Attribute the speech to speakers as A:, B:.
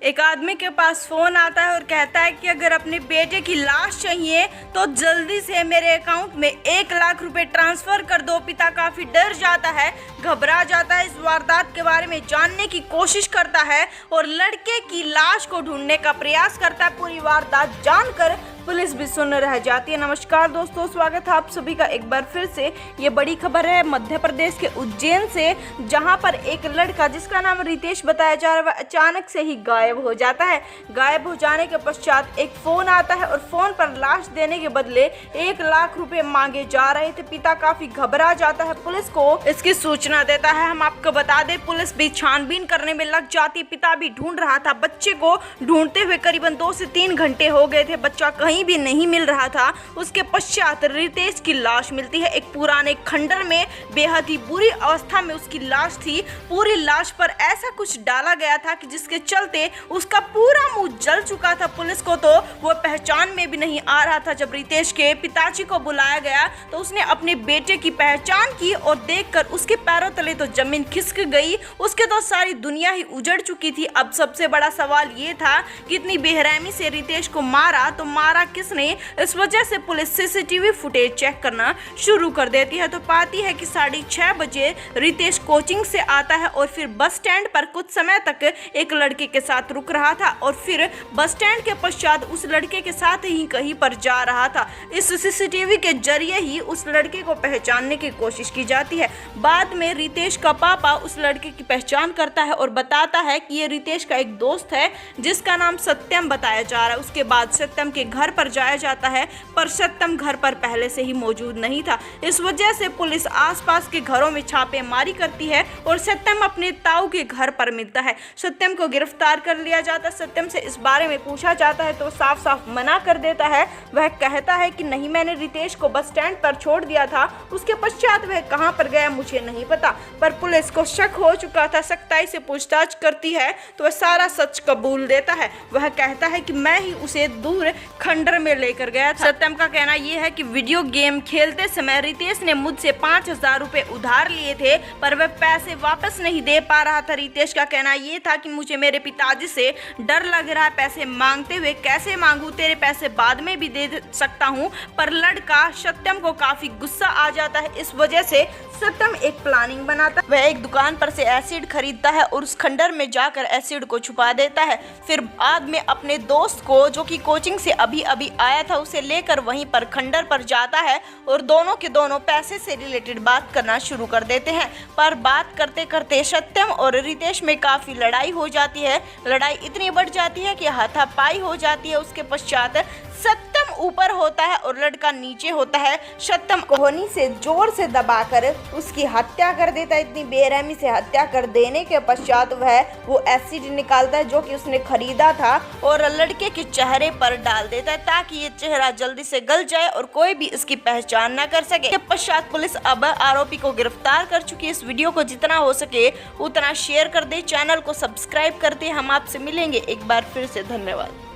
A: एक आदमी के पास फोन आता है और कहता है कि अगर अपने बेटे की लाश चाहिए तो जल्दी से मेरे अकाउंट में 1 लाख रुपए ट्रांसफर कर दो। पिता काफी डर जाता है, घबरा जाता है, इस वारदात के बारे में जानने की कोशिश करता है और लड़के की लाश को ढूंढने का प्रयास करता है। पूरी वारदात जानकर पुलिस भी सुन्न रह जाती है। नमस्कार दोस्तों, स्वागत है आप सभी का एक बार फिर से। ये बड़ी खबर है मध्य प्रदेश के उज्जैन से, जहां पर एक लड़का जिसका नाम रितेश बताया जा रहा है वह अचानक से ही गायब हो जाता है। गायब हो जाने के पश्चात एक फोन आता है और फोन पर लाश देने के बदले 1 लाख रुपए मांगे जा रहे थे। पिता काफी घबरा जाता है, पुलिस को इसकी सूचना देता है। हम आपको बता दें, पुलिस भी छानबीन करने में लग जाती। पिता भी ढूंढ रहा था, बच्चे को ढूंढते हुए करीबन 2 से 3 घंटे हो गए थे। बच्चा कहीं भी नहीं मिल रहा था। उसके पश्चात रितेश की लाश मिलती है एक पुराने खंडर में। बेहद ही बुरी अवस्था में उसकी लाश थी। पूरी लाश पर ऐसा कुछ डाला गया था कि जिसके चलते उसका पूरा मुंह जल चुका था। पुलिस को तो वो पहचान में भी नहीं आ रहा था। जब रितेश के पिताजी को बुलाया गया तो उसने अपने बेटे की पहचान की और देखकर उसके पैरों तले तो जमीन खिसक गई। उसके तो सारी दुनिया ही उजड़ चुकी थी। अब सबसे बड़ा सवाल ये था कि इतनी बेरहमी से रितेश को मारा तो मारा किसने। इस वजह से पुलिस सीसीटीवी फुटेज चेक करना शुरू कर देती है तो पाती है कि 6:30 बजे रितेश कोचिंग से आता है और फिर बस स्टैंड पर कुछ समय तक एक लड़के के साथ रुक रहा था और फिर बस स्टैंड के पश्चात उस लड़के के साथ ही कहीं पर जा रहा था। इस सीसीटीवी के जरिए ही उस लड़के को पहचानने की कोशिश की जाती है। बाद में रितेश का पापा उस लड़के की पहचान करता है और बताता है कि ये रितेश का एक दोस्त है जिसका नाम सत्यम बताया जा रहा है। उसके बाद सत्यम के घर पर जाया जाता है, पर सत्यम घर पर पहले से ही मौजूद नहीं था। इस वजह से पुलिस आसपास के घरों में छापेमारी करती है और सत्यम अपने ताऊ के घर पर मिलता है। सत्यम को गिरफ्तार कर लिया जाता है। सत्यम से इस बारे में पूछा जाता है तो साफ साफ मना कर देता है। वह कहता है कि नहीं, मैंने रितेश को बस स्टैंड पर छोड़ दिया था, उसके पश्चात वह कहां पर गया मुझे नहीं पता। पर पुलिस को शक हो चुका था। सख्ताई से पूछताछ करती है तो वह सारा सच कबूल देता है। वह कहता है कि मैं ही उसे दूर खंडर में लेकर गया था। सत्यम का कहना यह है कि वीडियो गेम खेलते समय रितेश ने मुझसे 5,000 रुपए उधार लिए थे, पर वह पैसे वापस नहीं दे पा रहा था। रितेश का कहना यह था कि मुझे मेरे पिताजी से डर लग रहा है पैसे मांगते हुए, कैसे मांगू, तेरे पैसे बाद में भी दे सकता हूँ। पर लड़का सत्यम को काफी गुस्सा आ जाता है। इस वजह से सत्यम एक प्लानिंग बनाता है। वह एक दुकान पर से एसिड खरीदता है और उस खंडर में जाकर एसिड को छुपा देता है। फिर बाद में अपने दोस्त को, जो कि कोचिंग से अभी अभी आया था, उसे लेकर वहीं पर खंडर पर जाता है और दोनों के दोनों पैसे से रिलेटेड बात करना शुरू कर देते हैं। पर बात करते करते सत्यम और रितेश में काफी लड़ाई हो जाती है। लड़ाई इतनी बढ़ जाती है कि हाथापाई हो जाती है। उसके पश्चात सत्यम ऊपर होता है और लड़का नीचे होता है। सत्यम कोहनी से जोर से दबाकर उसकी हत्या कर देता है। इतनी बेरहमी से हत्या कर देने के पश्चात वह वो एसिड निकालता है जो कि उसने खरीदा था और लड़के के चेहरे पर डाल देता है ताकि ये चेहरा जल्दी से गल जाए और कोई भी इसकी पहचान न कर सके। इसके पश्चात पुलिस अब आरोपी को गिरफ्तार कर चुकी है। इस वीडियो को जितना हो सके उतना शेयर कर दे, चैनल को सब्सक्राइब कर दे। हम आपसे मिलेंगे एक बार फिर से। धन्यवाद।